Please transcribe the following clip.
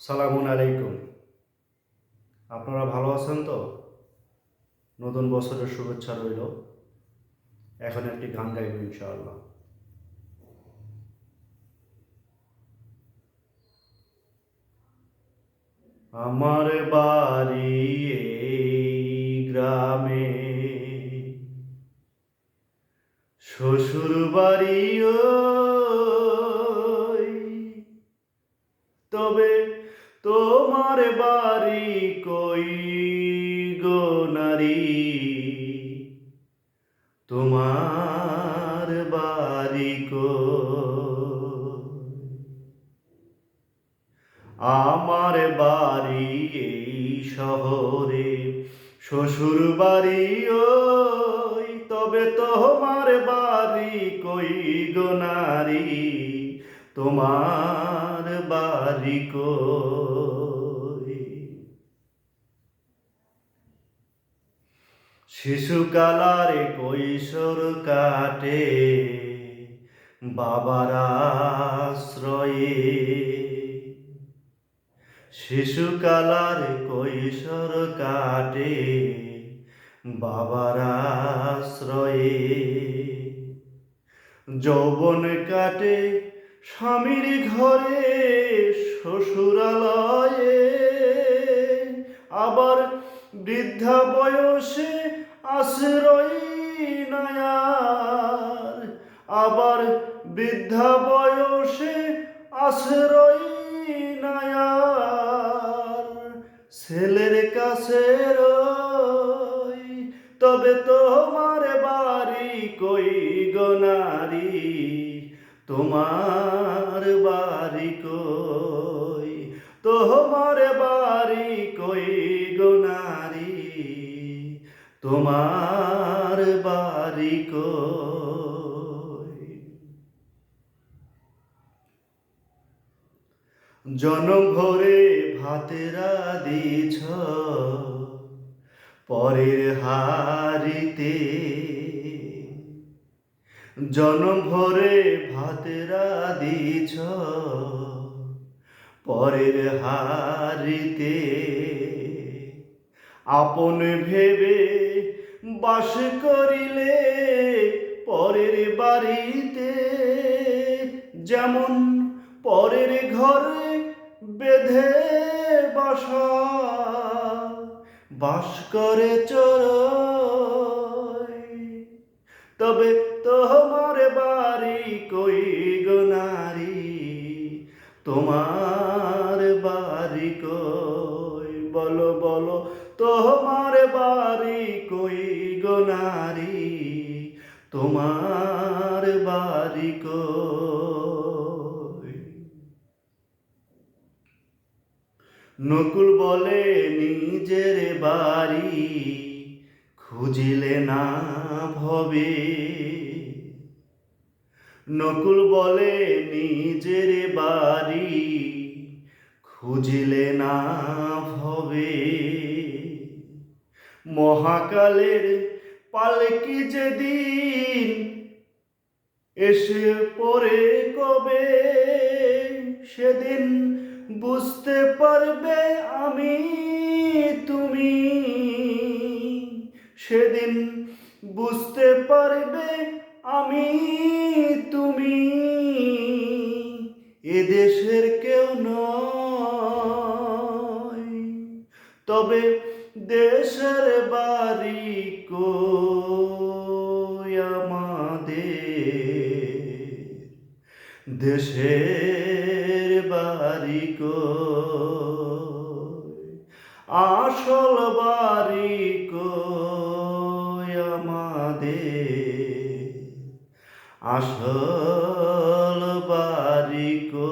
সালামুন আলাইকুম। আপনারা ভালো আছেন তো? নতুন বছরের শুভেচ্ছা রইল। এখন একটি গান গাইব ইনশাআল্লাহ। আমার বাড়ি এই গ্রামে, শ্বশুর বাড়ি ওই, তবে তোমার বাড়ি কই গো নারী? তোমার বাড়ি কই? আমার বাড়ি এই শহরে, শ্বশুর বাড়ি ওই, তবে তোমার বাড়ি কই গো নারী? তোমার বাড়ি কই? শিশুকালারে কৈশোর কাটে বাবার আশ্রয়ে, শিশুকালার কৈশোর কাটে বাবার আশ্রয়ে, যৌবন কাটে স্বামীর ঘরে শ্বশুরালয়ে, আবার বৃদ্ধা বয়সে আশ্রয় নায়ার, আবার বৃদ্ধা বয়সে আশ্রয় নায়ার, ছেলের কাছে রই, তবে তোমার বাড়ি কই গো নারী? তোমার বাড়ি কই? তোমার বাড়ি কই গো নারী? তোমার বাড়ি কই? জনম ভরে ভাতেরা দিছ পরের হাড়িতে, জনম ভরে ভাতেরা দিছ পরের হাড়িতে, আপন ভেবে বাস করিলে পরের বাড়িতে, যেমন পরের ঘরে বেঁধে বাসা, বাস করে চোরই, তবে তোমার বাড়ি কই গো নারী? তোমার বাড়ি কই? বলো বলো, তোমার বাড়ি কই গো নারী? তোমার বাড়ি কই? নকুল বলে নিজের বাড়ি খুঁজিলে না ভবে, নকুল বলে নিজের বাড়ি খুঁজিলে না ভবে, মহাকালের পালকি যেদিন এসে পড়ে কবে, সেদিন বুঝতে পারবে আমি তুমি, সেদিন বুঝতে পারবে আমি তুমি, এদেশের কেউ নয়, তবে দেশের বাড়ি কই আমাদের? দেশের বাড়ি কই? আসল বাড়ি কই আমাদের? আসল বাড়ি কই?